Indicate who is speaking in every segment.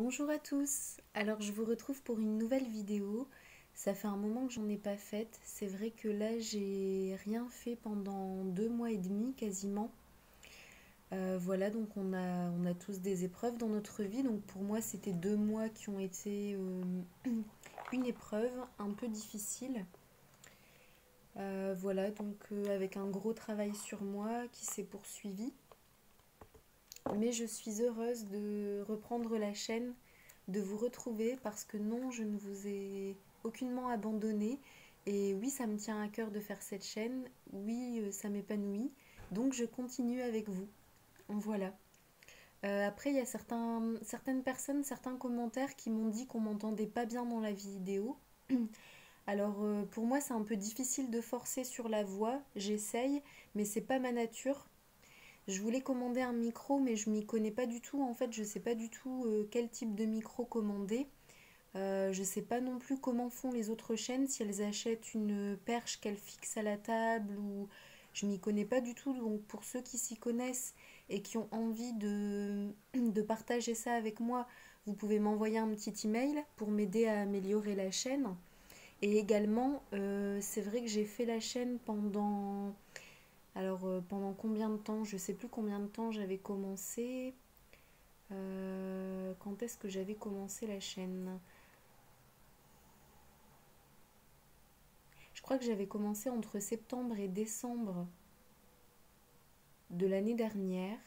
Speaker 1: Bonjour à tous, alors je vous retrouve pour une nouvelle vidéo. Ça fait un moment que j'en ai pas faite. C'est vrai que là j'ai rien fait pendant 2 mois et demi quasiment. Voilà, donc on a tous des épreuves dans notre vie. Donc pour moi c'était 2 mois qui ont été une épreuve un peu difficile. Voilà, donc avec un gros travail sur moi qui s'est poursuivi. Mais je suis heureuse de reprendre la chaîne, de vous retrouver parce que non, je ne vous ai aucunement abandonné. Et oui, ça me tient à cœur de faire cette chaîne. Oui, ça m'épanouit. Donc je continue avec vous. Voilà. Après, il y a certaines personnes, certains commentaires qui m'ont dit qu'on m'entendait pas bien dans la vidéo. Alors pour moi, c'est un peu difficile de forcer sur la voix. J'essaye, mais c'est pas ma nature. Je voulais commander un micro, mais je m'y connais pas du tout. En fait, je sais pas du tout quel type de micro commander. Je sais pas non plus comment font les autres chaînes, si elles achètent une perche qu'elles fixent à la table ou je m'y connais pas du tout. Donc pour ceux qui s'y connaissent et qui ont envie de partager ça avec moi, vous pouvez m'envoyer un petit email pour m'aider à améliorer la chaîne. Et également, c'est vrai que j'ai fait la chaîne pendant combien de temps? Je sais plus combien de temps j'avais commencé. Quand est-ce que j'avais commencé la chaîne? Je crois que j'avais commencé entre septembre et décembre de l'année dernière.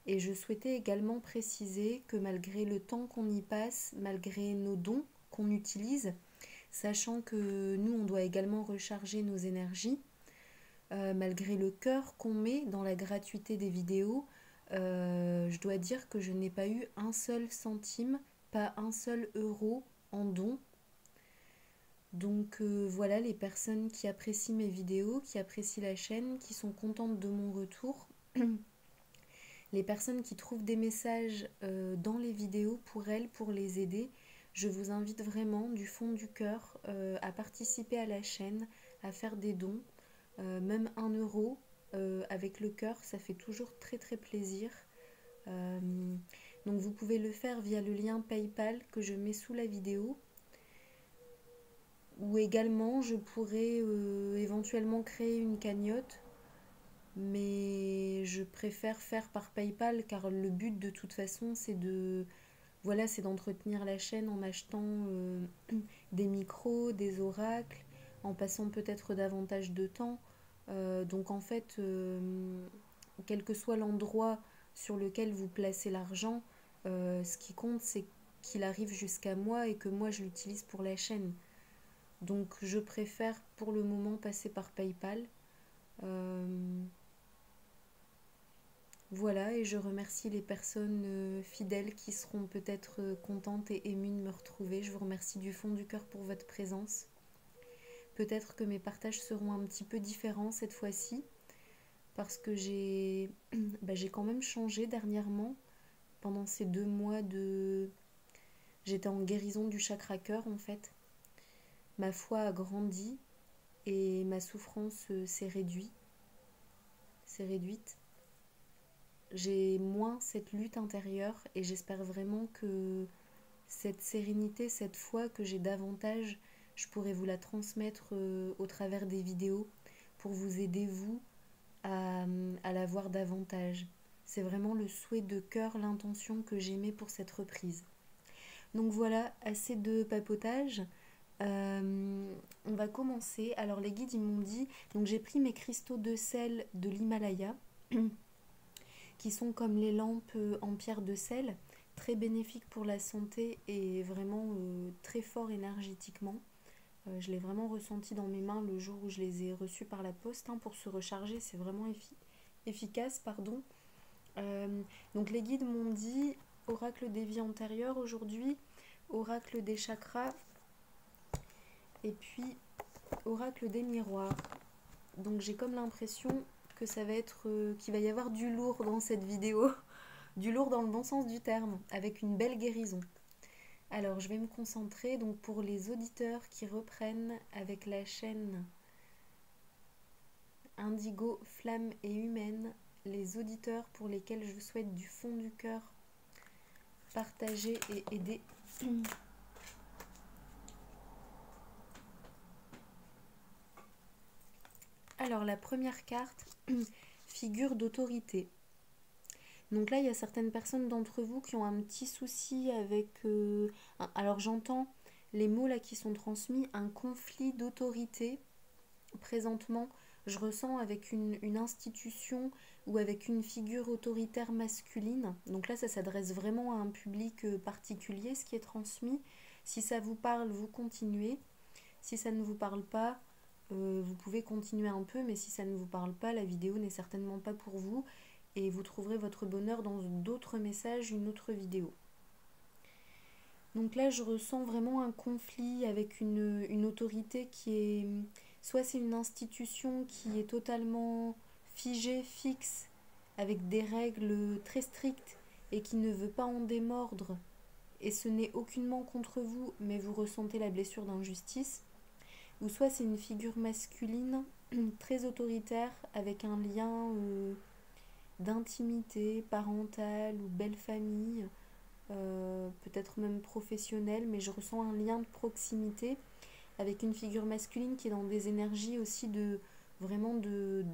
Speaker 1: Et je souhaitais également préciser que malgré le temps qu'on y passe, malgré nos dons qu'on utilise, sachant que nous, on doit également recharger nos énergies, malgré le cœur qu'on met dans la gratuité des vidéos, je dois dire que je n'ai pas eu un seul centime, pas un seul euro en don. Donc voilà, les personnes qui apprécient mes vidéos, qui apprécient la chaîne, qui sont contentes de mon retour, les personnes qui trouvent des messages dans les vidéos pour elles, pour les aider, je vous invite vraiment du fond du cœur à participer à la chaîne, à faire des dons, même 1 euro avec le cœur, ça fait toujours très très plaisir. Euh, donc vous pouvez le faire via le lien PayPal que je mets sous la vidéo. Ou également, je pourrais éventuellement créer une cagnotte, mais je préfère faire par PayPal car le but de toute façon, c'est d'entretenir la chaîne en achetant des micros, des oracles, en passant peut-être davantage de temps. Donc en fait, quel que soit l'endroit sur lequel vous placez l'argent, ce qui compte, c'est qu'il arrive jusqu'à moi et que moi je l'utilise pour la chaîne. Donc je préfère pour le moment passer par PayPal. Euh, voilà, et je remercie les personnes fidèles qui seront peut-être contentes et émues de me retrouver. Je vous remercie du fond du cœur pour votre présence. Peut-être que mes partages seront un petit peu différents cette fois-ci, parce que j'ai quand même changé dernièrement. Pendant ces 2 mois J'étais en guérison du chakra cœur en fait. Ma foi a grandi et ma souffrance s'est réduite. J'ai moins cette lutte intérieure et j'espère vraiment que cette sérénité, cette foi que j'ai davantage, je pourrai vous la transmettre au travers des vidéos pour vous aider, vous, à la voir davantage. C'est vraiment le souhait de cœur, l'intention que j'aimais pour cette reprise. Donc voilà, assez de papotage. On va commencer. Alors les guides ils m'ont dit, donc j'ai pris mes cristaux de sel de l'Himalaya qui sont comme les lampes en pierre de sel, très bénéfiques pour la santé et vraiment très forts énergétiquement. Je l'ai vraiment ressenti dans mes mains le jour où je les ai reçus par la poste. Pour se recharger, c'est vraiment efficace. Pardon. Donc les guides m'ont dit oracle des vies antérieures aujourd'hui, oracle des chakras et puis oracle des miroirs. Donc j'ai comme l'impression que ça va être qu'il va y avoir du lourd dans cette vidéo, du lourd dans le bon sens du terme, avec une belle guérison. Alors je vais me concentrer donc pour les auditeurs qui reprennent avec la chaîne Indigo, Flamme et Humaine, les auditeurs pour lesquels je vous souhaite du fond du cœur partager et aider. Alors la première carte, figure d'autorité. Donc là, il y a certaines personnes d'entre vous qui ont un petit souci avec... alors j'entends les mots là qui sont transmis, un conflit d'autorité. Présentement, je ressens avec une institution ou avec une figure autoritaire masculine. Donc là, ça s'adresse vraiment à un public particulier, ce qui est transmis. Si ça vous parle, vous continuez. Si ça ne vous parle pas, vous pouvez continuer un peu, mais si ça ne vous parle pas, la vidéo n'est certainement pas pour vous et vous trouverez votre bonheur dans d'autres messages, une autre vidéo. Donc là, je ressens vraiment un conflit avec une autorité qui est... Soit c'est une institution qui est totalement figée, fixe, avec des règles très strictes et qui ne veut pas en démordre. Et ce n'est aucunement contre vous, mais vous ressentez la blessure d'injustice. Ou soit c'est une figure masculine très autoritaire avec un lien d'intimité parentale ou belle famille, peut-être même professionnelle, mais je ressens un lien de proximité avec une figure masculine qui est dans des énergies aussi de vraiment de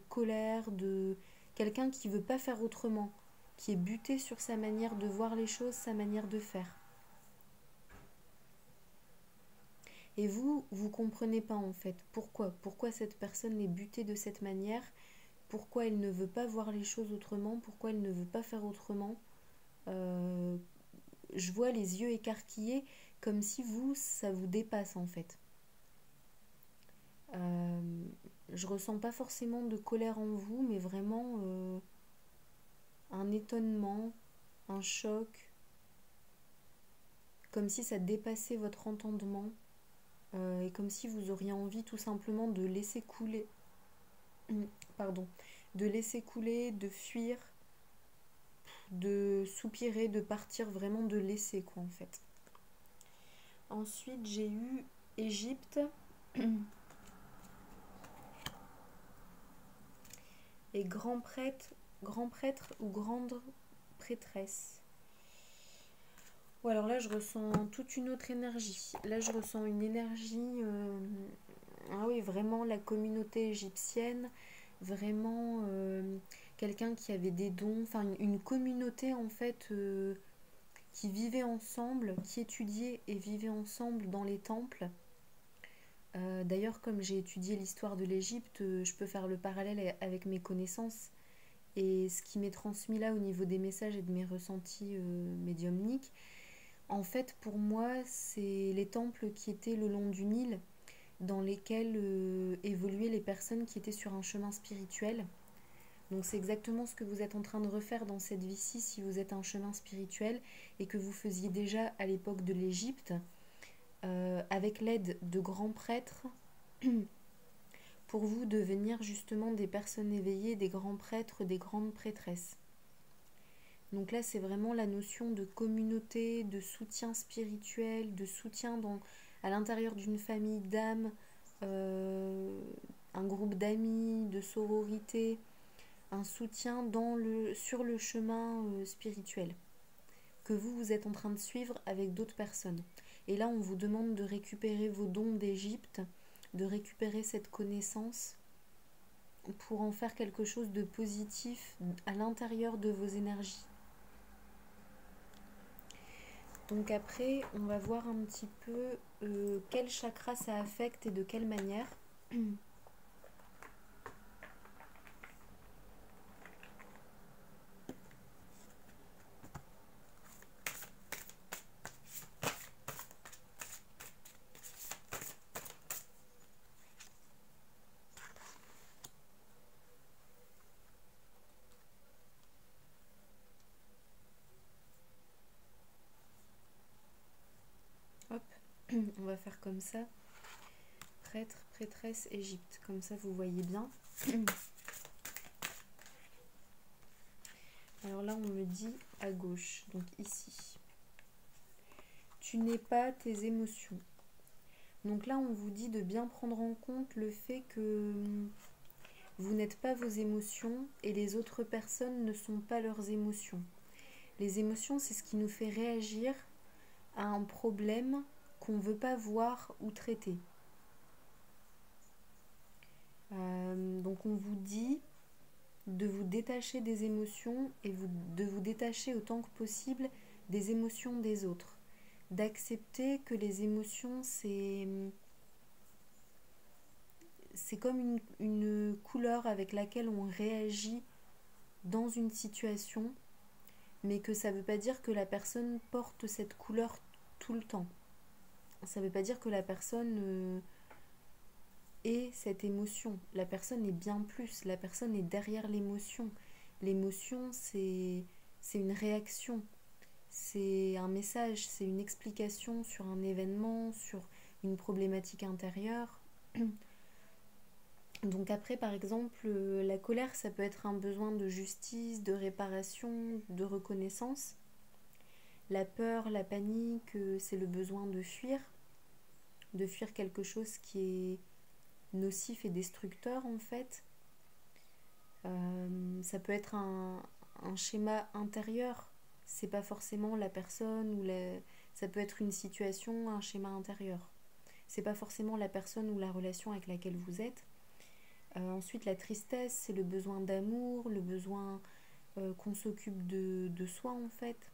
Speaker 1: colère, de quelqu'un qui veut pas faire autrement, qui est buté sur sa manière de voir les choses, sa manière de faire. Et vous comprenez pas en fait pourquoi cette personne est butée de cette manière, pourquoi elle ne veut pas voir les choses autrement, pourquoi elle ne veut pas faire autrement. Je vois les yeux écarquillés comme si ça vous dépasse en fait. Je ressens pas forcément de colère en vous, mais vraiment un étonnement, un choc, comme si ça dépassait votre entendement, et comme si vous auriez envie tout simplement de laisser couler, pardon, de laisser couler, de fuir, de soupirer, de partir, vraiment de laisser quoi en fait. Ensuite j'ai eu Égypte et grand prêtre ou grande prêtresse. Ou alors là je ressens toute une autre énergie. Là je ressens une énergie, ah oui vraiment la communauté égyptienne, vraiment quelqu'un qui avait des dons, enfin une communauté en fait qui vivait ensemble, qui étudiait et vivait ensemble dans les temples. D'ailleurs, comme j'ai étudié l'histoire de l'Égypte, je peux faire le parallèle avec mes connaissances et ce qui m'est transmis là au niveau des messages et de mes ressentis médiumniques. En fait, pour moi, c'est les temples qui étaient le long du Nil, dans lesquels évoluaient les personnes qui étaient sur un chemin spirituel. Donc c'est exactement ce que vous êtes en train de refaire dans cette vie-ci si vous êtes un chemin spirituel et que vous faisiez déjà à l'époque de l'Égypte, avec l'aide de grands prêtres, pour vous devenir justement des personnes éveillées, des grands prêtres, des grandes prêtresses. Donc là, c'est vraiment la notion de communauté, de soutien spirituel, de soutien à l'intérieur d'une famille d'âmes, un groupe d'amis, de sororité, un soutien sur le chemin spirituel que vous êtes en train de suivre avec d'autres personnes. Et là, on vous demande de récupérer vos dons d'Égypte, de récupérer cette connaissance pour en faire quelque chose de positif à l'intérieur de vos énergies. Donc après, on va voir un petit peu quel chakra ça affecte et de quelle manière. Hop, on va faire comme ça. Prêtre, prêtresse, Égypte. Comme ça, vous voyez bien. Alors là, on me dit à gauche, donc ici. Tu n'es pas tes émotions. Donc là, on vous dit de bien prendre en compte le fait que vous n'êtes pas vos émotions et les autres personnes ne sont pas leurs émotions. Les émotions, c'est ce qui nous fait réagir à un problème qu'on ne veut pas voir ou traiter. Donc on vous dit de vous détacher des émotions et de vous détacher autant que possible des émotions des autres. D'accepter que les émotions, c'est comme une couleur avec laquelle on réagit dans une situation, mais que ça ne veut pas dire que la personne porte cette couleur tout le temps. Ça ne veut pas dire que la personne est cette émotion. La personne est bien plus. La personne est derrière l'émotion. L'émotion, c'est une réaction. C'est un message, c'est une explication sur un événement, sur une problématique intérieure. Donc après, par exemple, la colère, ça peut être un besoin de justice, de réparation, de reconnaissance. La peur, la panique, c'est le besoin de fuir quelque chose qui est nocif et destructeur en fait. Ça peut être un schéma intérieur, c'est pas forcément la personne ça peut être une situation, un schéma intérieur. C'est pas forcément la personne ou la relation avec laquelle vous êtes. Ensuite, la tristesse, c'est le besoin d'amour, le besoin qu'on s'occupe de soi en fait,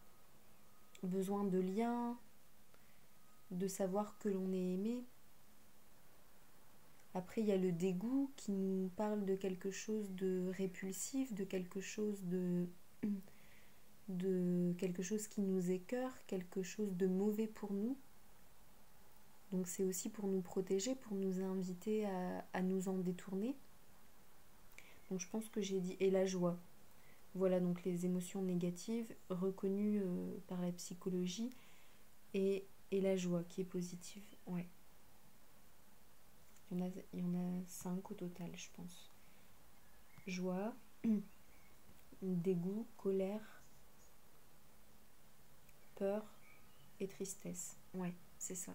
Speaker 1: besoin de lien, de savoir que l'on est aimé. Après, il y a le dégoût qui nous parle de quelque chose de répulsif, de quelque chose quelque chose qui nous écœure, quelque chose de mauvais pour nous. Donc c'est aussi pour nous protéger, pour nous inviter à nous en détourner. Donc je pense que j'ai dit, et la joie. Voilà donc les émotions négatives reconnues par la psychologie et la joie qui est positive. Ouais. Il y en a 5 au total, je pense. Joie, dégoût, colère, peur et tristesse. Ouais, c'est ça.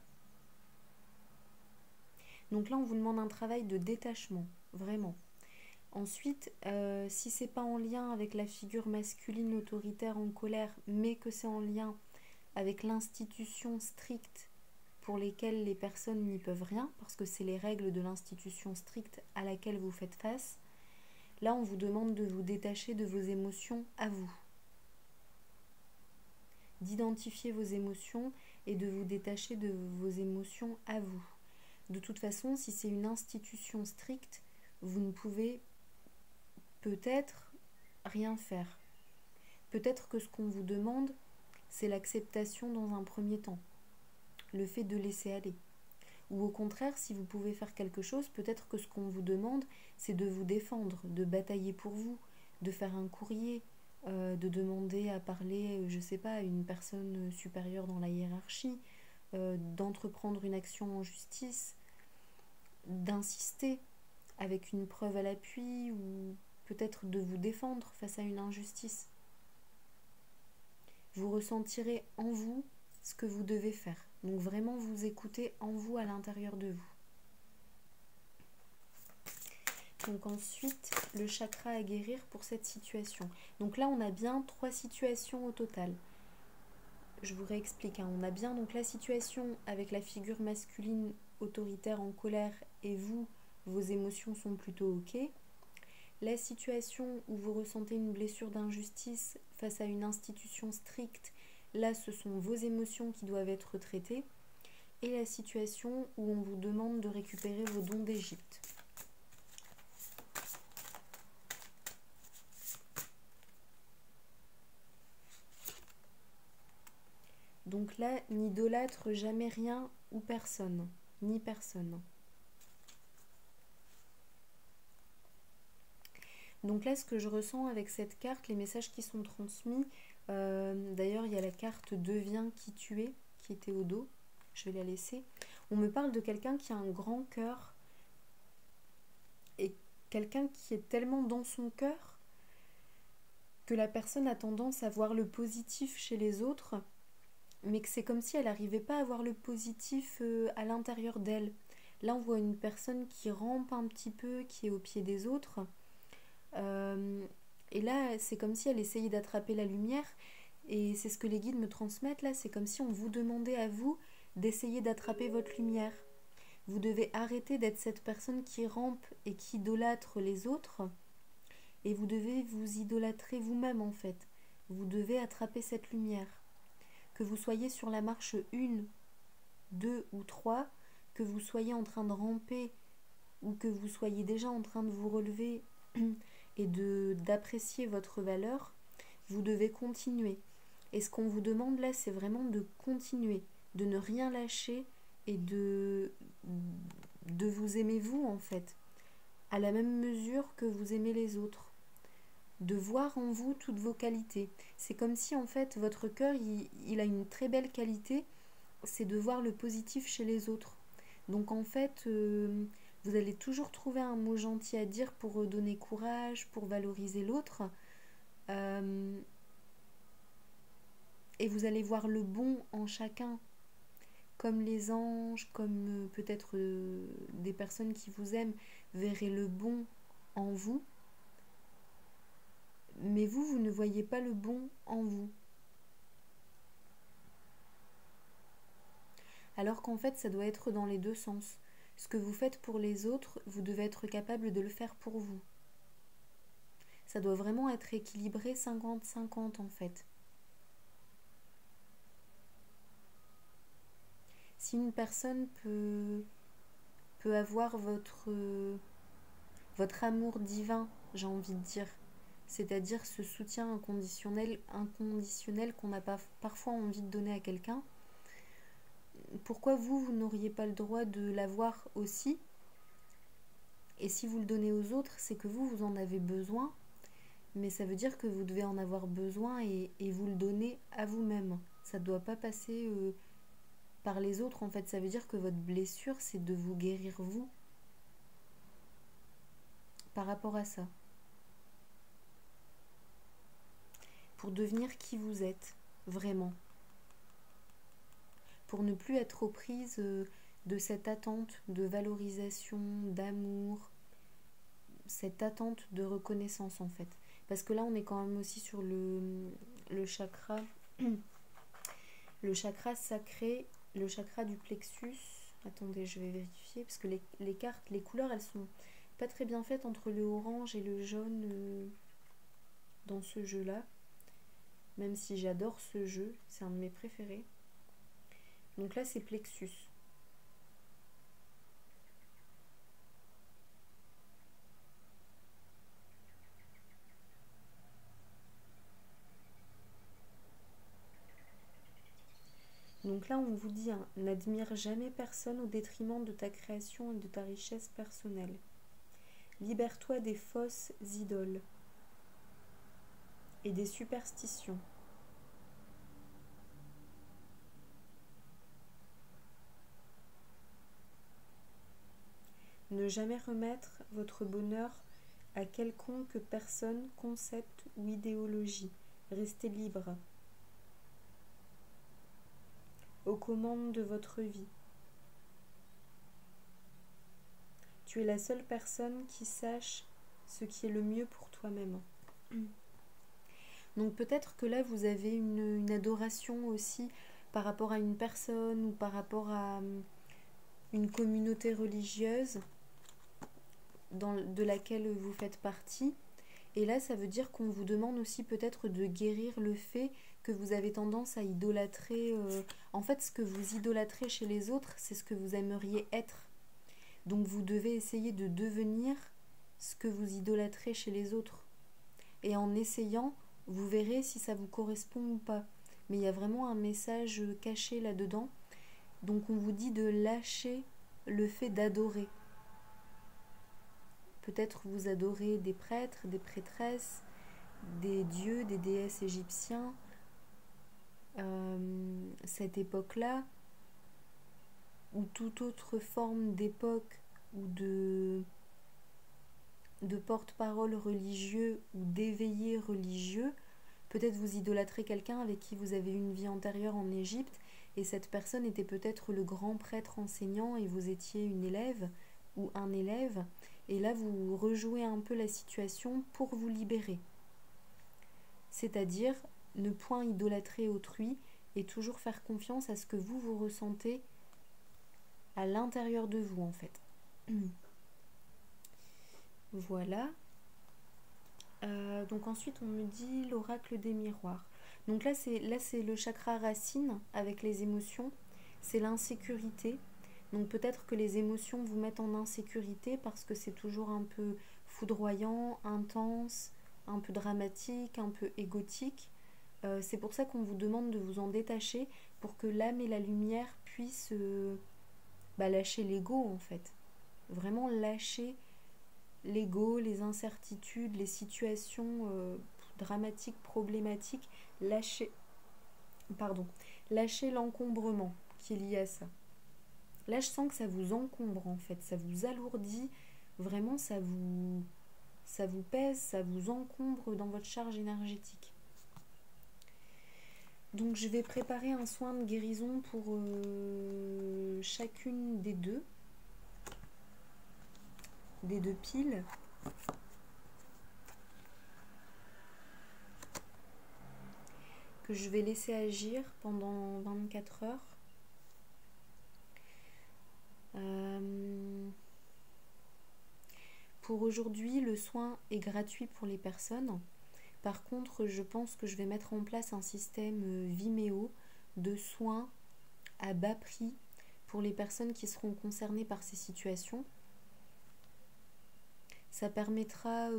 Speaker 1: Donc là, on vous demande un travail de détachement, vraiment. Ensuite, si c'est pas en lien avec la figure masculine autoritaire en colère, mais que c'est en lien avec l'institution stricte pour lesquelles les personnes n'y peuvent rien, parce que c'est les règles de l'institution stricte à laquelle vous faites face, là on vous demande de vous détacher de vos émotions à vous. D'identifier vos émotions et de vous détacher de vos émotions à vous. De toute façon, si c'est une institution stricte, vous ne pouvez peut-être rien faire. Peut-être que ce qu'on vous demande, c'est l'acceptation dans un premier temps, le fait de laisser aller. Ou au contraire, si vous pouvez faire quelque chose, peut-être que ce qu'on vous demande, c'est de vous défendre, de batailler pour vous, de faire un courrier, de demander à parler, je sais pas, à une personne supérieure dans la hiérarchie, d'entreprendre une action en justice, d'insister avec une preuve à l'appui ou peut-être de vous défendre face à une injustice. Vous ressentirez en vous ce que vous devez faire. Donc vraiment vous écoutez en vous, à l'intérieur de vous. Donc ensuite, le chakra à guérir pour cette situation. Donc là, on a bien 3 situations au total. Je vous réexplique. On a bien donc la situation avec la figure masculine autoritaire en colère et vous, vos émotions sont plutôt ok. La situation où vous ressentez une blessure d'injustice face à une institution stricte, là ce sont vos émotions qui doivent être traitées. Et la situation où on vous demande de récupérer vos dons d'Égypte. Donc là, n'idolâtre jamais rien ou personne, ni personne. Donc là, ce que je ressens avec cette carte, les messages qui sont transmis, d'ailleurs, il y a la carte Deviens qui tu es, qui était au dos, je vais la laisser. On me parle de quelqu'un qui a un grand cœur, et quelqu'un qui est tellement dans son cœur que la personne a tendance à voir le positif chez les autres, mais que c'est comme si elle n'arrivait pas à voir le positif à l'intérieur d'elle. Là, on voit une personne qui rampe un petit peu, qui est au pied des autres. Et là, c'est comme si elle essayait d'attraper la lumière. Et c'est ce que les guides me transmettent là, c'est comme si on vous demandait à vous d'essayer d'attraper votre lumière. Vous devez arrêter d'être cette personne qui rampe et qui idolâtre les autres, et vous devez vous idolâtrer vous-même en fait. Vous devez attraper cette lumière. Que vous soyez sur la marche 1, 2 ou 3, que vous soyez en train de ramper ou que vous soyez déjà en train de vous relever et d'apprécier votre valeur, vous devez continuer. Et ce qu'on vous demande là, c'est vraiment de continuer, de ne rien lâcher et de vous aimer vous en fait, à la même mesure que vous aimez les autres. De voir en vous toutes vos qualités. C'est comme si en fait votre cœur, il a une très belle qualité, c'est de voir le positif chez les autres. Donc en fait, vous allez toujours trouver un mot gentil à dire pour donner courage, pour valoriser l'autre. Et vous allez voir le bon en chacun, comme les anges, comme peut-être des personnes qui vous aiment verraient le bon en vous. Mais vous, vous ne voyez pas le bon en vous. Alors qu'en fait, ça doit être dans les deux sens. Ce que vous faites pour les autres, vous devez être capable de le faire pour vous. Ça doit vraiment être équilibré 50-50 en fait. Si une personne peut avoir votre amour divin, j'ai envie de dire, c'est-à-dire ce soutien inconditionnel qu'on n'a pas parfois envie de donner à quelqu'un, pourquoi vous n'auriez pas le droit de l'avoir aussi? Et si vous le donnez aux autres, c'est que vous en avez besoin, mais ça veut dire que vous devez en avoir besoin et vous le donner à vous-même. Ça ne doit pas passer par les autres, en fait. Ça veut dire que votre blessure, c'est de vous guérir vous par rapport à ça. Pour devenir qui vous êtes, vraiment. Pour ne plus être aux prises de cette attente de valorisation, d'amour, cette attente de reconnaissance en fait. Parce que là, on est quand même aussi sur le chakra, le chakra sacré, le chakra du plexus. Attendez, je vais vérifier parce que les cartes, les couleurs, elles sont pas très bien faites entre le orange et le jaune dans ce jeu-là. Même si j'adore ce jeu, c'est un de mes préférés. Donc là, c'est plexus. Donc là, on vous dit, hein, n'admire jamais personne au détriment de ta création et de ta richesse personnelle. Libère-toi des fausses idoles et des superstitions. Ne jamais remettre votre bonheur à quelconque personne, concept ou idéologie. Restez libre, aux commandes de votre vie. Tu es la seule personne qui sache ce qui est le mieux pour toi-même. Donc peut-être que là, vous avez une adoration aussi par rapport à une personne ou par rapport à une communauté religieuse de laquelle vous faites partie. Et là, ça veut dire qu'on vous demande aussi peut-être de guérir le fait que vous avez tendance à idolâtrer. En fait, ce que vous idolâtrez chez les autres, c'est ce que vous aimeriez être. Donc vous devez essayer de devenir ce que vous idolâtrez chez les autres. Et en essayant, vous verrez si ça vous correspond ou pas. Mais il y a vraiment un message caché là-dedans. Donc on vous dit de lâcher le fait d'adorer. Peut-être vous adorez des prêtres, des prêtresses, des dieux, des déesses égyptiens. Cette époque-là, ou toute autre forme d'époque ou de porte-parole religieux ou d'éveillé religieux, peut-être vous idolâtrez quelqu'un avec qui vous avez eu une vie antérieure en Égypte et cette personne était peut-être le grand prêtre enseignant et vous étiez une élève ou un élève et là vous rejouez un peu la situation pour vous libérer. C'est-à-dire ne point idolâtrer autrui et toujours faire confiance à ce que vous ressentez à l'intérieur de vous en fait. Voilà. Donc ensuite on me dit l'oracle des miroirs. Donc là c'est le chakra racine avec les émotions, c'est l'insécurité. Donc peut-être que les émotions vous mettent en insécurité parce que c'est toujours un peu foudroyant, intense, un peu dramatique, un peu égotique. C'est pour ça qu'on vous demande de vous en détacher pour que l'âme et la lumière puissent lâcher l'ego en fait. Vraiment lâcher l'ego, les incertitudes, les situations dramatiques, problématiques, lâcher l'encombrement qui est lié à ça. Là, je sens que ça vous encombre en fait, ça vous alourdit, vraiment ça vous pèse, ça vous encombre dans votre charge énergétique. Donc je vais préparer un soin de guérison pour chacune des deux piles. Que je vais laisser agir pendant 24 heures. Pour aujourd'hui, le soin est gratuit pour les personnes. Par contre, je pense que je vais mettre en place un système Vimeo de soins à bas prix pour les personnes qui seront concernées par ces situations. Ça permettra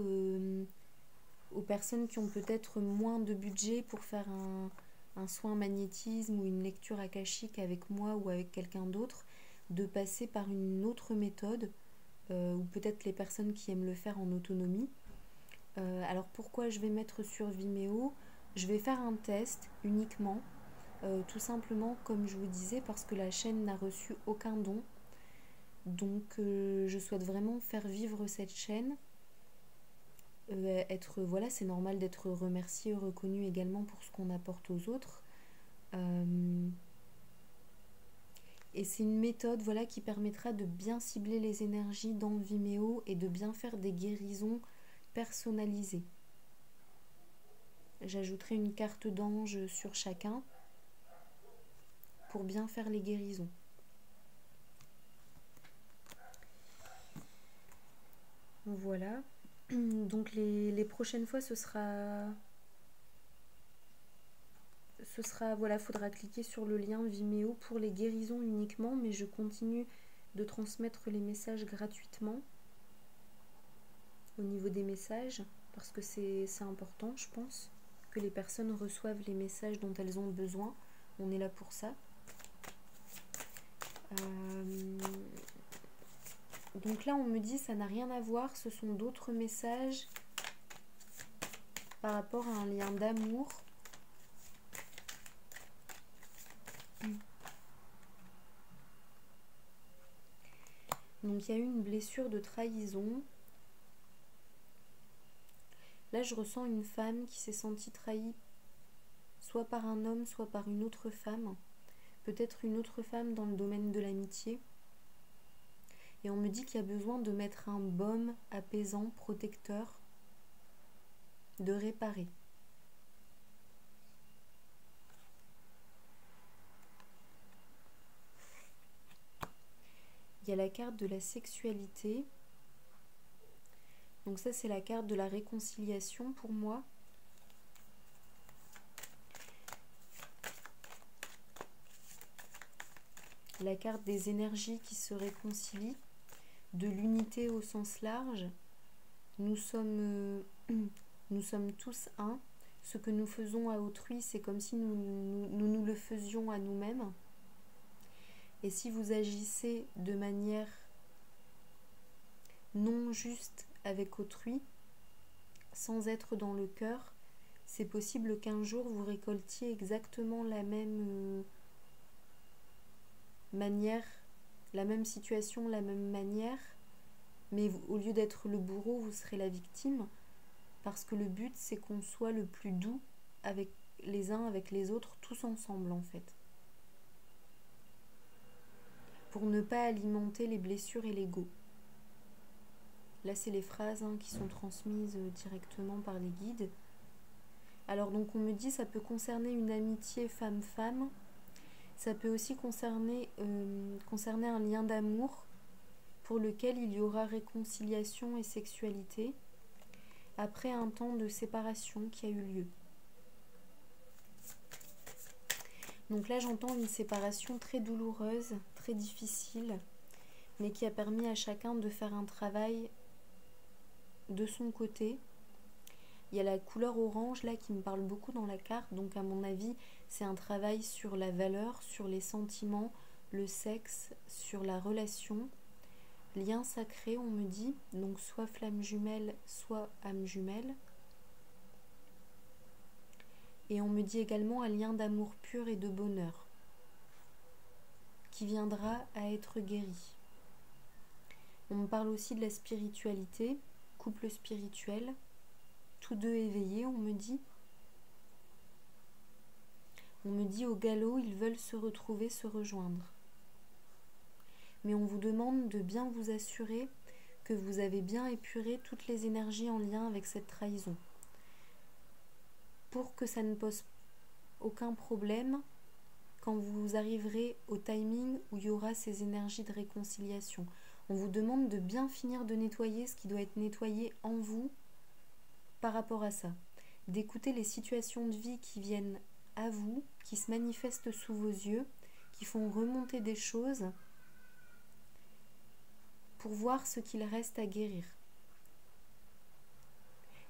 Speaker 1: aux personnes qui ont peut-être moins de budget pour faire un soin magnétisme ou une lecture akashique avec moi ou avec quelqu'un d'autre, de passer par une autre méthode, ou peut-être les personnes qui aiment le faire en autonomie. Alors pourquoi je vais mettre sur Vimeo? Je vais faire un test uniquement, tout simplement comme je vous disais, parce que la chaîne n'a reçu aucun don. Donc je souhaite vraiment faire vivre cette chaîne. Voilà, c'est normal d'être remercié, reconnu également pour ce qu'on apporte aux autres. Et c'est une méthode, voilà, qui permettra de bien cibler les énergies dans Vimeo et de bien faire des guérisons personnalisées. J'ajouterai une carte d'ange sur chacun pour bien faire les guérisons. Voilà. Donc les prochaines fois, ce sera voilà, faudra cliquer sur le lien Vimeo pour les guérisons uniquement, mais je continue de transmettre les messages gratuitement au niveau des messages, parce que c'est important, je pense, que les personnes reçoivent les messages dont elles ont besoin. On est là pour ça. Donc là, on me dit ça n'a rien à voir, ce sont d'autres messages par rapport à un lien d'amour. Donc il y a eu une blessure de trahison. Là, je ressens une femme qui s'est sentie trahie, soit par un homme, soit par une autre femme. Peut-être une autre femme dans le domaine de l'amitié. Et on me dit qu'il y a besoin de mettre un baume apaisant, protecteur, de réparer. Il y a la carte de la sexualité. Donc ça, c'est la carte de la réconciliation pour moi. La carte des énergies qui se réconcilient, de l'unité au sens large. Nous sommes tous un. Ce que nous faisons à autrui, c'est comme si nous le faisions à nous-mêmes. Et si vous agissez de manière non juste avec autrui, sans être dans le cœur, c'est possible qu'un jour vous récoltiez exactement la même manière, la même situation, la même manière, mais au lieu d'être le bourreau, vous serez la victime, parce que le but, c'est qu'on soit le plus doux avec les uns avec les autres, tous ensemble en fait. Pour ne pas alimenter les blessures et l'ego. Là, c'est les phrases qui sont transmises directement par les guides. Alors donc on me dit ça peut concerner une amitié femme-femme, ça peut aussi concerner un lien d'amour pour lequel il y aura réconciliation et sexualité après un temps de séparation qui a eu lieu. Donc là j'entends une séparation très douloureuse, très difficile, mais qui a permis à chacun de faire un travail de son côté. Il y a la couleur orange là qui me parle beaucoup dans la carte, donc à mon avis c'est un travail sur la valeur, sur les sentiments, le sexe, sur la relation. Lien sacré on me dit, donc soit flamme jumelle, soit âme jumelle. Et on me dit également un lien d'amour pur et de bonheur qui viendra à être guéri. On me parle aussi de la spiritualité, couple spirituel, tous deux éveillés on me dit. On me dit au galop, ils veulent se retrouver, se rejoindre. Mais on vous demande de bien vous assurer que vous avez bien épuré toutes les énergies en lien avec cette trahison. Pour que ça ne pose aucun problème quand vous arriverez au timing où il y aura ces énergies de réconciliation. On vous demande de bien finir de nettoyer ce qui doit être nettoyé en vous par rapport à ça. D'écouter les situations de vie qui viennent à vous, qui se manifestent sous vos yeux, qui font remonter des choses pour voir ce qu'il reste à guérir.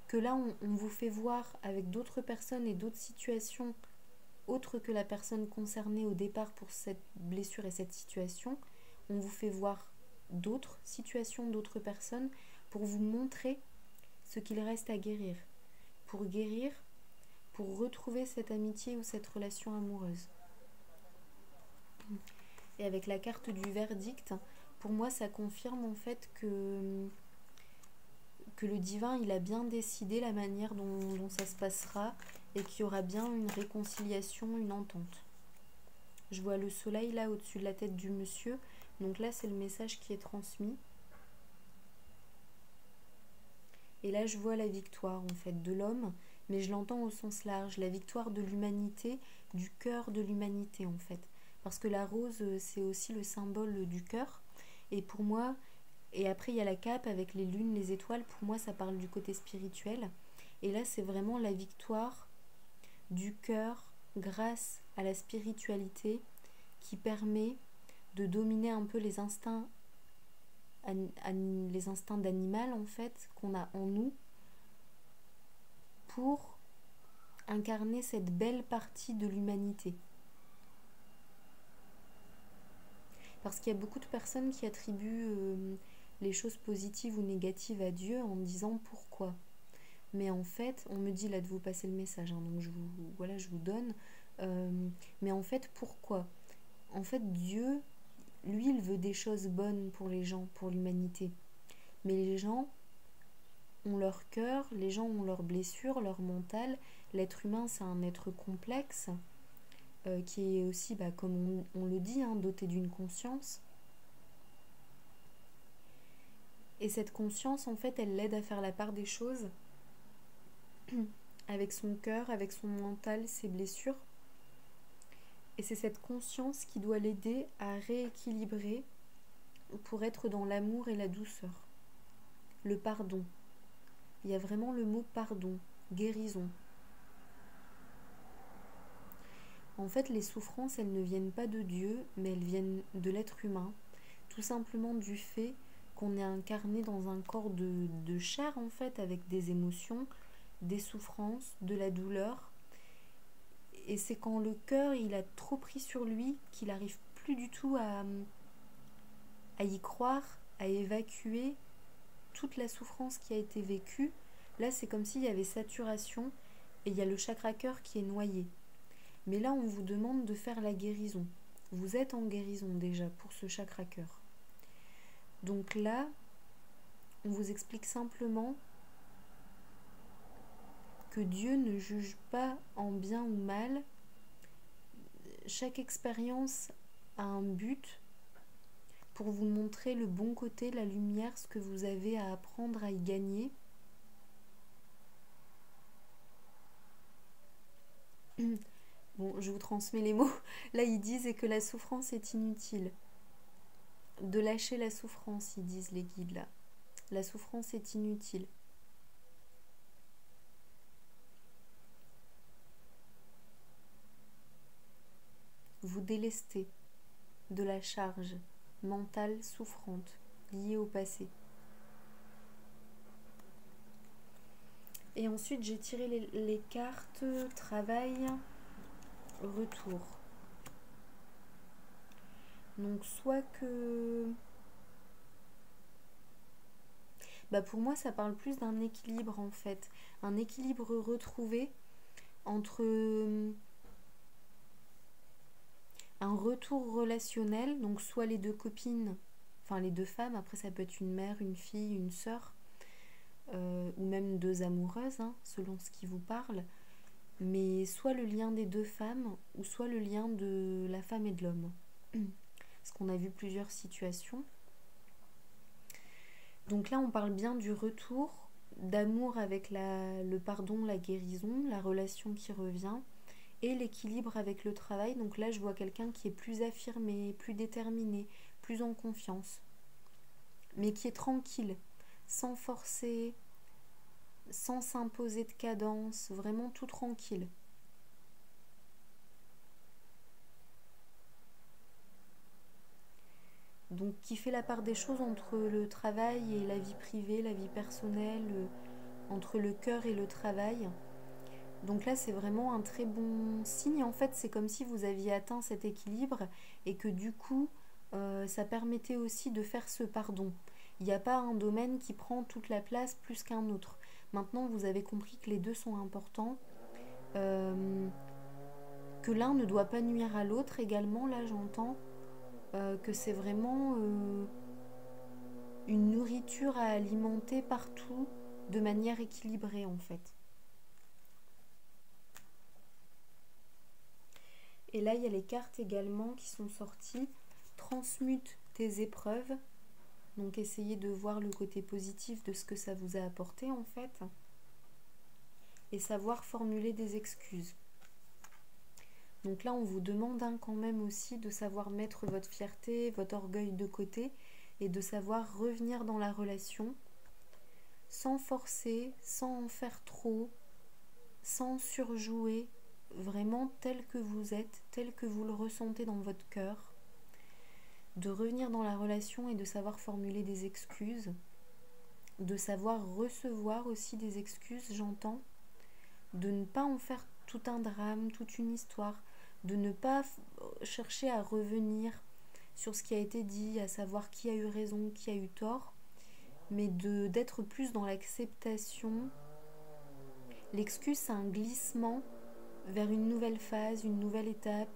Speaker 1: Que là, on vous fait voir avec d'autres personnes et d'autres situations autres que la personne concernée au départ pour cette blessure et cette situation, on vous fait voir d'autres situations, d'autres personnes pour vous montrer ce qu'il reste à guérir. Pour guérir, pour retrouver cette amitié ou cette relation amoureuse. Et avec la carte du verdict, pour moi ça confirme en fait que le divin il a bien décidé la manière dont ça se passera et qu'il y aura bien une réconciliation, une entente. Je vois le soleil là au-dessus de la tête du monsieur, donc là c'est le message qui est transmis. Et là je vois la victoire en fait de l'homme, mais je l'entends au sens large, la victoire de l'humanité, du cœur de l'humanité en fait. Parce que la rose c'est aussi le symbole du cœur, et pour moi, et après il y a la cape avec les lunes, les étoiles, pour moi ça parle du côté spirituel, et là c'est vraiment la victoire du cœur grâce à la spiritualité qui permet de dominer un peu les instincts d'animal en fait qu'on a en nous pour incarner cette belle partie de l'humanité. Parce qu'il y a beaucoup de personnes qui attribuent les choses positives ou négatives à Dieu en disant pourquoi. Mais en fait, on me dit là de vous passer le message, hein, donc je vous donne. Mais en fait, pourquoi? En fait, Dieu, lui, il veut des choses bonnes pour les gens, pour l'humanité. Mais les gens ont leur cœur, les gens ont leurs blessures, leur mental. L'être humain, c'est un être complexe qui est aussi, comme on le dit, hein, doté d'une conscience. Et cette conscience, en fait, elle l'aide à faire la part des choses avec son cœur, avec son mental, ses blessures. Et c'est cette conscience qui doit l'aider à rééquilibrer pour être dans l'amour et la douceur. Le pardon. Il y a vraiment le mot pardon, guérison. En fait, les souffrances, elles ne viennent pas de Dieu, mais elles viennent de l'être humain. Tout simplement du fait qu'on est incarné dans un corps de chair, en fait, avec des émotions, des souffrances, de la douleur. Et c'est quand le cœur, il a trop pris sur lui qu'il n'arrive plus du tout à y croire, à évacuer toute la souffrance qui a été vécue. Là, c'est comme s'il y avait saturation et il y a le chakra cœur qui est noyé. Mais là, on vous demande de faire la guérison. Vous êtes en guérison déjà pour ce chakra cœur. Donc là, on vous explique simplement que Dieu ne juge pas en bien ou mal. Chaque expérience a un but pour vous montrer le bon côté, la lumière, ce que vous avez à apprendre à y gagner. Bon, je vous transmets les mots. Là, ils disent et que la souffrance est inutile. De lâcher la souffrance, ils disent les guides là. La souffrance est inutile. Vous délestez de la charge mentale souffrante liée au passé. Et ensuite, j'ai tiré les cartes travail, retour. Donc, soit que... pour moi, ça parle plus d'un équilibre en fait. Un équilibre retrouvé entre un retour relationnel, donc soit les deux copines, enfin les deux femmes, après ça peut être une mère, une fille, une sœur, ou même deux amoureuses, hein, selon ce qui vous parle, mais soit le lien des deux femmes, ou soit le lien de la femme et de l'homme. Parce qu'on a vu plusieurs situations. Donc là, on parle bien du retour, d'amour avec le pardon, la guérison, la relation qui revient, et l'équilibre avec le travail. Donc là, je vois quelqu'un qui est plus affirmé, plus déterminé, plus en confiance, mais qui est tranquille, sans forcer, sans s'imposer de cadence, vraiment tout tranquille. Donc qui fait la part des choses entre le travail et la vie privée, la vie personnelle, entre le cœur et le travail. Donc là, c'est vraiment un très bon signe. En fait, c'est comme si vous aviez atteint cet équilibre et que du coup, ça permettait aussi de faire ce pardon. Il n'y a pas un domaine qui prend toute la place plus qu'un autre. Maintenant, vous avez compris que les deux sont importants, que l'un ne doit pas nuire à l'autre également. Là, j'entends que c'est vraiment une nourriture à alimenter partout de manière équilibrée en fait. Et là, il y a les cartes également qui sont sorties. Transmute tes épreuves. Donc, essayez de voir le côté positif de ce que ça vous a apporté, en fait. Et savoir formuler des excuses. Donc là, on vous demande quand même aussi de savoir mettre votre fierté, votre orgueil de côté et de savoir revenir dans la relation sans forcer, sans en faire trop, sans surjouer, vraiment tel que vous êtes, tel que vous le ressentez dans votre cœur, de revenir dans la relation et de savoir formuler des excuses, de savoir recevoir aussi des excuses, j'entends, de ne pas en faire tout un drame, toute une histoire, de ne pas chercher à revenir sur ce qui a été dit, à savoir qui a eu raison, qui a eu tort, mais d'être plus dans l'acceptation. L'excuse, c'est un glissement vers une nouvelle phase, une nouvelle étape,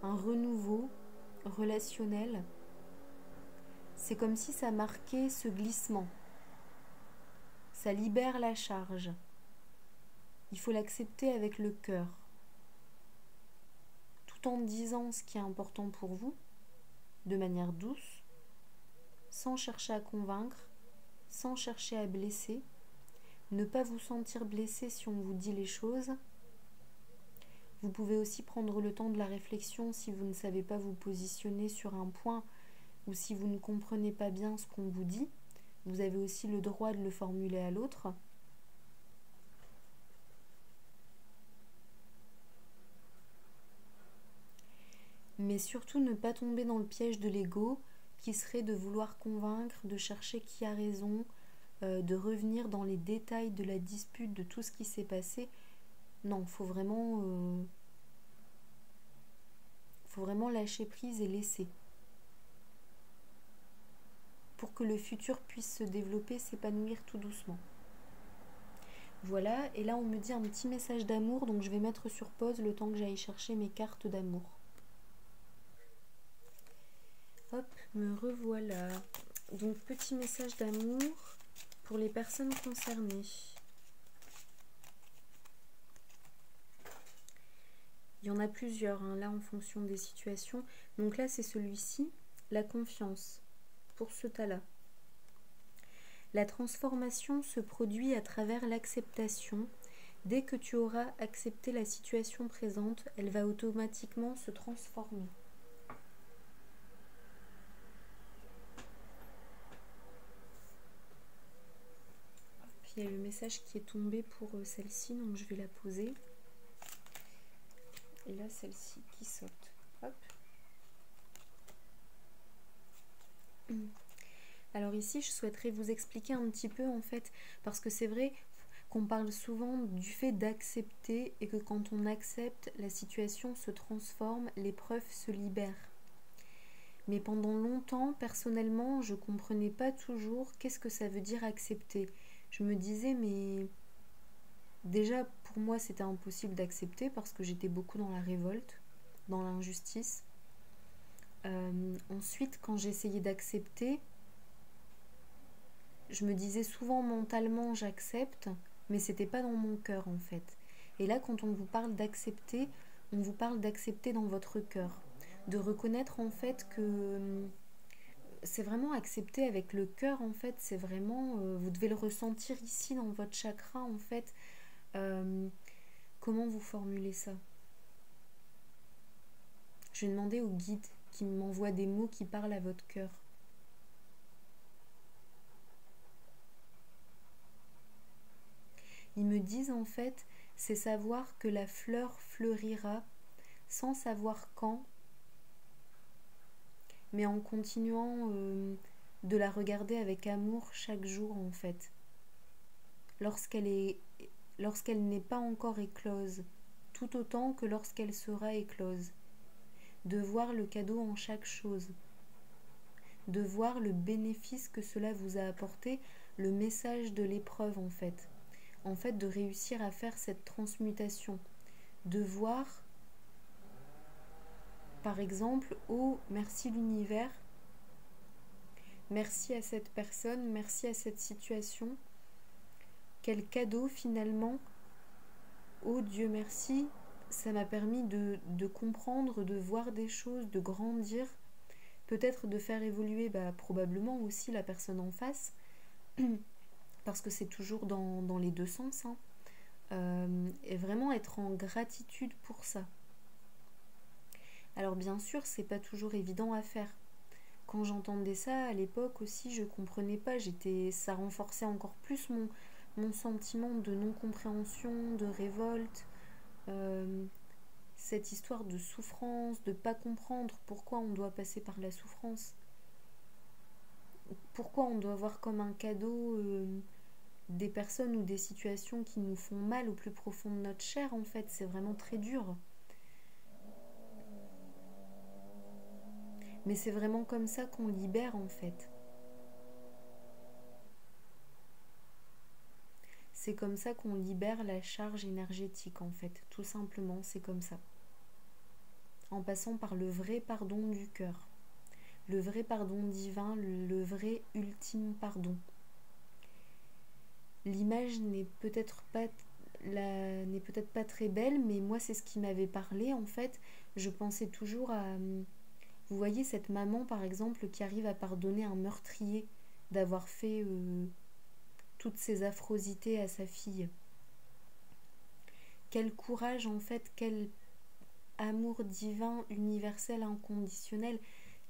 Speaker 1: un renouveau relationnel. C'est comme si ça marquait ce glissement. Ça libère la charge. Il faut l'accepter avec le cœur, tout en disant ce qui est important pour vous, de manière douce, sans chercher à convaincre, sans chercher à blesser. Ne pas vous sentir blessé si on vous dit les choses. Vous pouvez aussi prendre le temps de la réflexion si vous ne savez pas vous positionner sur un point ou si vous ne comprenez pas bien ce qu'on vous dit. Vous avez aussi le droit de le formuler à l'autre. Mais surtout ne pas tomber dans le piège de l'ego qui serait de vouloir convaincre, de chercher qui a raison, de revenir dans les détails de la dispute, de tout ce qui s'est passé. Non, faut vraiment lâcher prise et laisser. Pour que le futur puisse se développer, s'épanouir tout doucement. Voilà, et là on me dit un petit message d'amour, donc je vais mettre sur pause le temps que j'aille chercher mes cartes d'amour. Hop, me revoilà. Donc petit message d'amour pour les personnes concernées. Il y en a plusieurs, hein, là en fonction des situations. Donc là c'est celui-ci, la confiance, pour ce tas-là. La transformation se produit à travers l'acceptation Dès que tu auras accepté la situation présente, elle va automatiquement se transformer. Puis il y a le message qui est tombé pour celle-ci, donc je vais la poser. Et là, celle-ci qui saute. Hop. Alors ici, je souhaiterais vous expliquer un petit peu en fait, parce que c'est vrai qu'on parle souvent du fait d'accepter et que quand on accepte, la situation se transforme, l'épreuve se libère. Mais pendant longtemps, personnellement, je ne comprenais pas toujours qu'est-ce que ça veut dire accepter. Je me disais, mais déjà, pour moi, c'était impossible d'accepter parce que j'étais beaucoup dans la révolte, dans l'injustice. Ensuite, quand j'essayais d'accepter, je me disais souvent mentalement j'accepte, mais c'était pas dans mon cœur en fait. Et là, quand on vous parle d'accepter, on vous parle d'accepter dans votre cœur, de reconnaître en fait que c'est vraiment accepter avec le cœur en fait. C'est vraiment, vous devez le ressentir ici dans votre chakra en fait. Comment vous formulez ça? Je vais demander au guide qui m'envoie des mots qui parlent à votre cœur. Ils me disent en fait, c'est savoir que la fleur fleurira sans savoir quand, mais en continuant de la regarder avec amour chaque jour en fait. Lorsqu'elle n'est pas encore éclose, tout autant que lorsqu'elle sera éclose. De voir le cadeau en chaque chose. De voir le bénéfice que cela vous a apporté, le message de l'épreuve en fait. En fait, de réussir à faire cette transmutation. De voir, par exemple, oh, merci l'univers, merci à cette personne, merci à cette situation. Quel cadeau finalement, oh Dieu merci, ça m'a permis de comprendre, de voir des choses, de grandir, peut-être de faire évoluer probablement aussi la personne en face, parce que c'est toujours dans les deux sens, hein. Et vraiment être en gratitude pour ça. Alors bien sûr, c'est pas toujours évident à faire. Quand j'entendais ça à l'époque aussi, je comprenais pas. Ça renforçait encore plus mon sentiment de non-compréhension, de révolte, cette histoire de souffrance, de pas comprendre pourquoi on doit passer par la souffrance, pourquoi on doit voir comme un cadeau des personnes ou des situations qui nous font mal au plus profond de notre chair. En fait, c'est vraiment très dur. Mais c'est vraiment comme ça qu'on libère en fait. C'est comme ça qu'on libère la charge énergétique en fait. Tout simplement, c'est comme ça. En passant par le vrai pardon du cœur. Le vrai pardon divin, le vrai ultime pardon. L'image n'est peut-être pas très belle, mais moi c'est ce qui m'avait parlé en fait. Je pensais toujours à... Vous voyez cette maman par exemple qui arrive à pardonner un meurtrier d'avoir fait toutes ces affrosités à sa fille. Quel courage en fait, quel amour divin, universel, inconditionnel,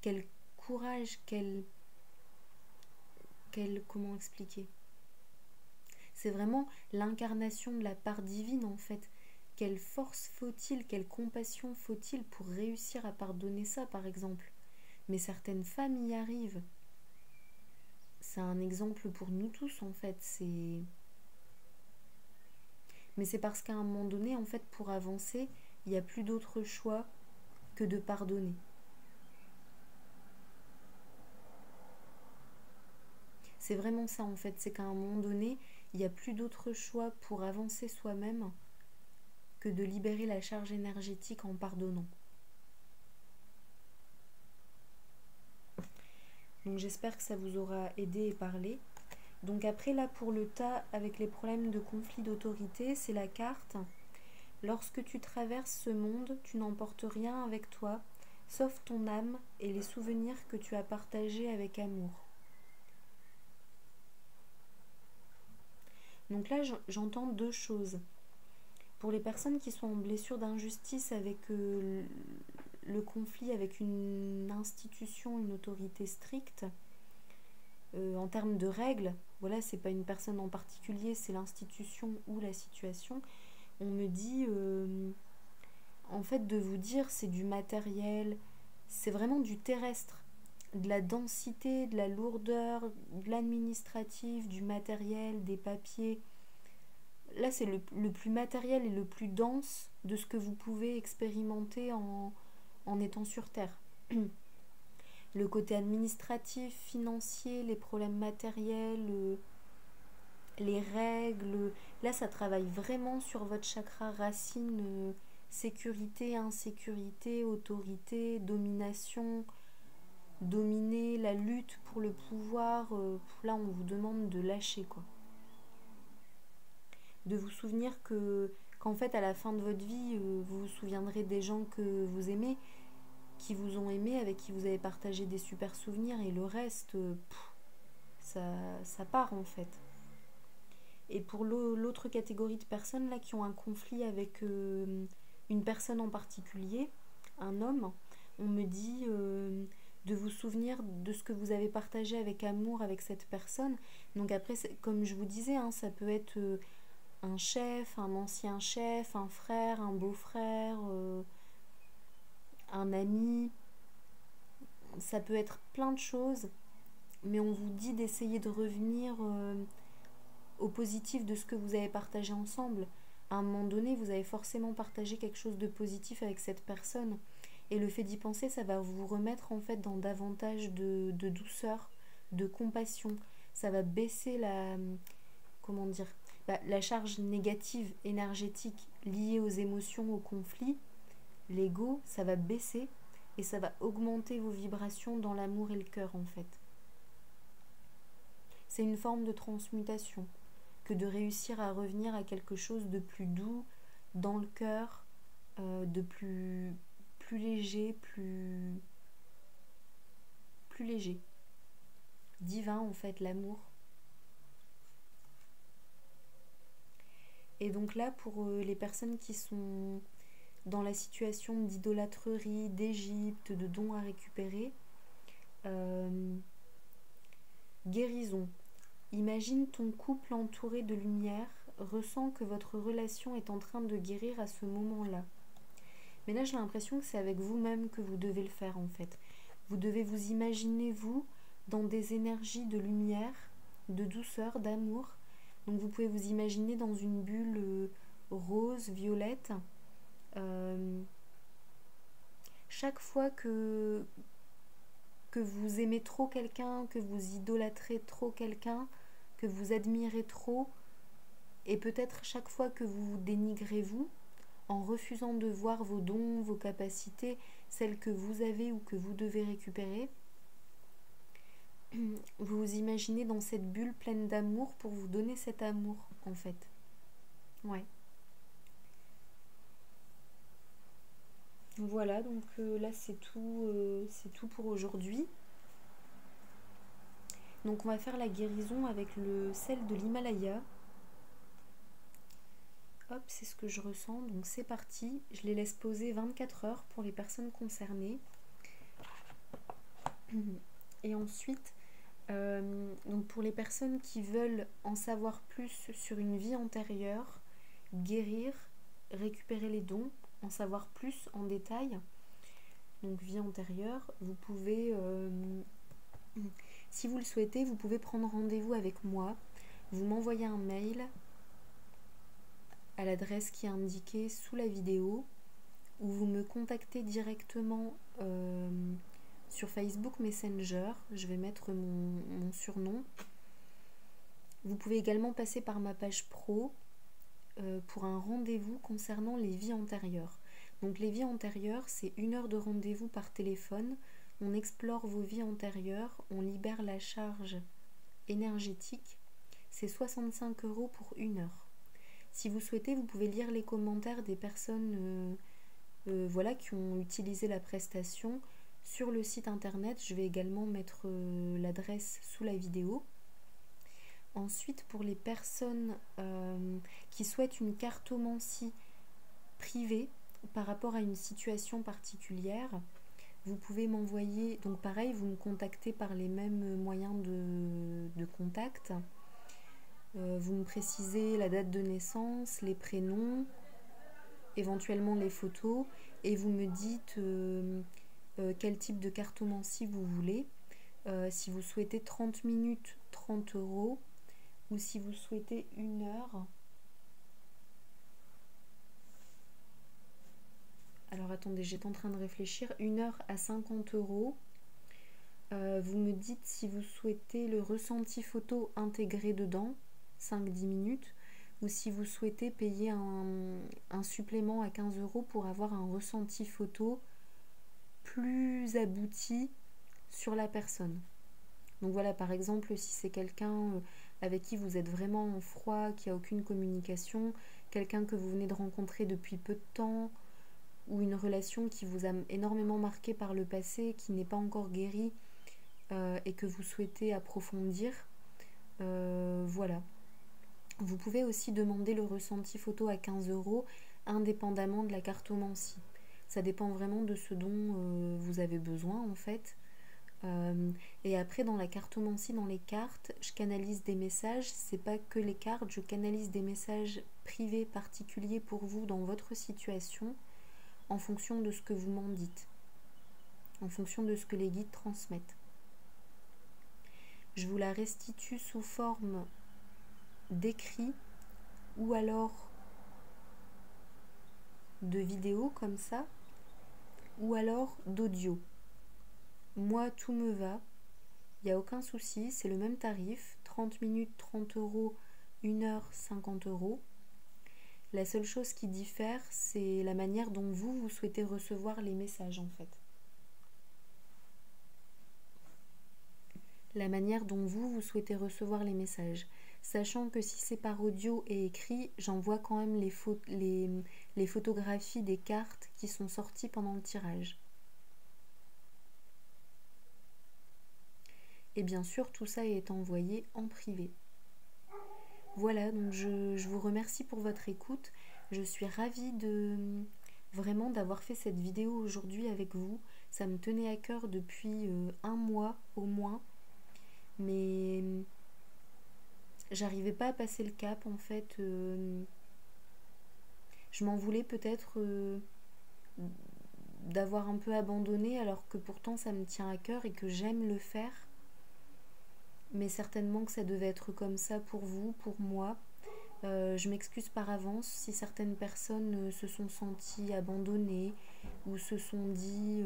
Speaker 1: quel courage, comment expliquer? C'est vraiment l'incarnation de la part divine en fait. Quelle force faut-il, quelle compassion faut-il pour réussir à pardonner ça par exemple? Mais certaines femmes y arrivent. C'est un exemple pour nous tous en fait. Mais c'est parce qu'à un moment donné en fait pour avancer, il n'y a plus d'autre choix que de pardonner. C'est vraiment ça en fait, c'est qu'à un moment donné, il n'y a plus d'autre choix pour avancer soi-même que de libérer la charge énergétique en pardonnant. Donc j'espère que ça vous aura aidé et parlé. Donc après là pour le tas avec les problèmes de conflit d'autorité, c'est la carte. Lorsque tu traverses ce monde, tu n'emportes rien avec toi, sauf ton âme et les souvenirs que tu as partagés avec amour. Donc là j'entends deux choses. Pour les personnes qui sont en blessure d'injustice avec le conflit avec une institution, une autorité stricte, en termes de règles, voilà, c'est pas une personne en particulier, c'est l'institution ou la situation, on me dit, en fait, de vous dire, c'est du matériel, c'est vraiment du terrestre, de la densité, de la lourdeur, de l'administratif, du matériel, des papiers. Là, c'est le plus matériel et le plus dense de ce que vous pouvez expérimenter en étant sur Terre. Le côté administratif, financier, les problèmes matériels, les règles. Là, ça travaille vraiment sur votre chakra racine, sécurité, insécurité, autorité, domination, dominer, la lutte pour le pouvoir. Là, on vous demande de lâcher, quoi. De vous souvenir qu'en fait, à la fin de votre vie, vous vous souviendrez des gens que vous aimez, qui vous ont aimé, avec qui vous avez partagé des super souvenirs, et le reste, ça part en fait. Et pour l'autre catégorie de personnes là qui ont un conflit avec une personne en particulier, un homme, on me dit de vous souvenir de ce que vous avez partagé avec amour avec cette personne. Donc après, comme je vous disais, hein, ça peut être un chef, un ancien chef, un frère, un beau-frère, un ami. Ça peut être plein de choses, mais on vous dit d'essayer de revenir au positif de ce que vous avez partagé ensemble. À un moment donné, vous avez forcément partagé quelque chose de positif avec cette personne. Et le fait d'y penser, ça va vous remettre en fait dans davantage de douceur, de compassion. Ça va baisser comment dire, la charge négative énergétique liée aux émotions, au conflit. L'ego, ça va baisser et ça va augmenter vos vibrations dans l'amour et le cœur en fait. C'est une forme de transmutation que de réussir à revenir à quelque chose de plus doux dans le cœur, de plus léger, plus léger. Divin en fait, l'amour. Et donc là, pour les personnes qui sont dans la situation d'idolâtrerie, d'Égypte, de dons à récupérer, guérison. Imagine ton couple entouré de lumière, ressens que votre relation est en train de guérir à ce moment-là. Mais là, j'ai l'impression que c'est avec vous-même que vous devez le faire en fait. Vous devez vous imaginer, vous, dans des énergies de lumière, de douceur, d'amour. Donc vous pouvez vous imaginer dans une bulle rose, violette. Chaque fois que vous aimez trop quelqu'un, que vous idolâtrez trop quelqu'un, que vous admirez trop, et peut-être chaque fois que vous vous dénigrez vous, en refusant de voir vos dons, vos capacités, celles que vous avez ou que vous devez récupérer, vous vous imaginez dans cette bulle pleine d'amour pour vous donner cet amour, en fait. Ouais. Voilà, donc là c'est tout pour aujourd'hui. Donc on va faire la guérison avec le sel de l'Himalaya. Hop, c'est ce que je ressens, donc c'est parti. Je les laisse poser 24 heures pour les personnes concernées. Et ensuite, donc pour les personnes qui veulent en savoir plus sur une vie antérieure, guérir, récupérer les dons, en savoir plus en détail, donc vie antérieure, vous pouvez, si vous le souhaitez, vous pouvez prendre rendez-vous avec moi. Vous m'envoyez un mail à l'adresse qui est indiquée sous la vidéo, ou vous me contactez directement sur Facebook Messenger. Je vais mettre mon surnom. Vous pouvez également passer par ma page pro pour un rendez-vous concernant les vies antérieures. Donc les vies antérieures, c'est 1 heure de rendez-vous par téléphone. On explore vos vies antérieures, on libère la charge énergétique. C'est 65 € pour 1 heure. Si vous souhaitez, vous pouvez lire les commentaires des personnes voilà, qui ont utilisé la prestation sur le site internet. Je vais également mettre l'adresse sous la vidéo. Ensuite, pour les personnes qui souhaitent une cartomancie privé par rapport à une situation particulière, vous pouvez m'envoyer, donc pareil, vous me contactez par les mêmes moyens de contact. Vous me précisez la date de naissance, les prénoms, éventuellement les photos, et vous me dites quel type de cartomancie vous voulez. Si vous souhaitez 30 minutes, 30 euros, ou si vous souhaitez 1 heure. Alors attendez, j'étais en train de réfléchir. 1 heure à 50 euros. Vous me dites si vous souhaitez le ressenti photo intégré dedans, 5-10 minutes, ou si vous souhaitez payer un supplément à 15 euros pour avoir un ressenti photo plus abouti sur la personne. Donc voilà, par exemple, si c'est quelqu'un avec qui vous êtes vraiment en froid, qui n'a aucune communication, quelqu'un que vous venez de rencontrer depuis peu de temps, ou une relation qui vous a énormément marqué par le passé, qui n'est pas encore guérie et que vous souhaitez approfondir, voilà. Vous pouvez aussi demander le ressenti photo à 15 euros indépendamment de la cartomancie. Ça dépend vraiment de ce dont vous avez besoin en fait. Et après dans la cartomancie, dans les cartes, je canalise des messages. C'est pas que les cartes, je canalise des messages privés particuliers pour vous dans votre situation en fonction de ce que vous m'en dites, en fonction de ce que les guides transmettent. Je vous la restitue sous forme d'écrit ou alors de vidéo comme ça, ou alors d'audio. Moi, tout me va, il n'y a aucun souci, c'est le même tarif, 30 minutes, 30 euros, 1 heure, 50 euros. La seule chose qui diffère, c'est la manière dont vous souhaitez recevoir les messages en fait. La manière dont vous souhaitez recevoir les messages. Sachant que si c'est par audio et écrit, j'envoie quand même les photographies des cartes qui sont sorties pendant le tirage. Et bien sûr, tout ça est envoyé en privé. Voilà, donc je vous remercie pour votre écoute. Je suis ravie vraiment d'avoir fait cette vidéo aujourd'hui avec vous. Ça me tenait à cœur depuis 1 mois au moins. Mais j'arrivais pas à passer le cap en fait. Je m'en voulais peut-être d'avoir un peu abandonné alors que pourtant ça me tient à cœur et que j'aime le faire. Mais certainement que ça devait être comme ça pour vous, pour moi. Je m'excuse par avance si certaines personnes se sont senties abandonnées ou se sont dit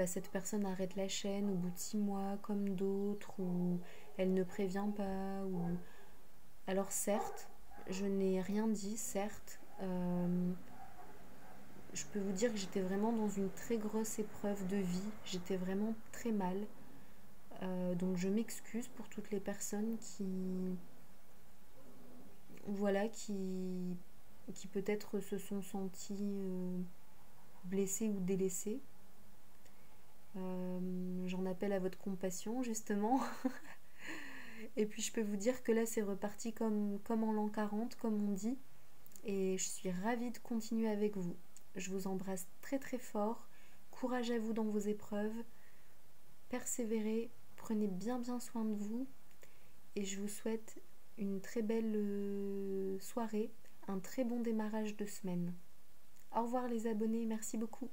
Speaker 1: cette personne arrête la chaîne au bout de 6 mois comme d'autres, ou elle ne prévient pas. Alors certes, je n'ai rien dit, certes. Je peux vous dire que j'étais vraiment dans une très grosse épreuve de vie. J'étais vraiment très mal. Donc je m'excuse pour toutes les personnes qui peut-être se sont senties blessées ou délaissées. J'en appelle à votre compassion justement. Et puis je peux vous dire que là c'est reparti comme en l'an 40 comme on dit, et je suis ravie de continuer avec vous. Je vous embrasse très très fort, courage à vous dans vos épreuves, persévérez, prenez bien soin de vous, et je vous souhaite une très belle soirée, un très bon démarrage de semaine. Au revoir les abonnés, merci beaucoup.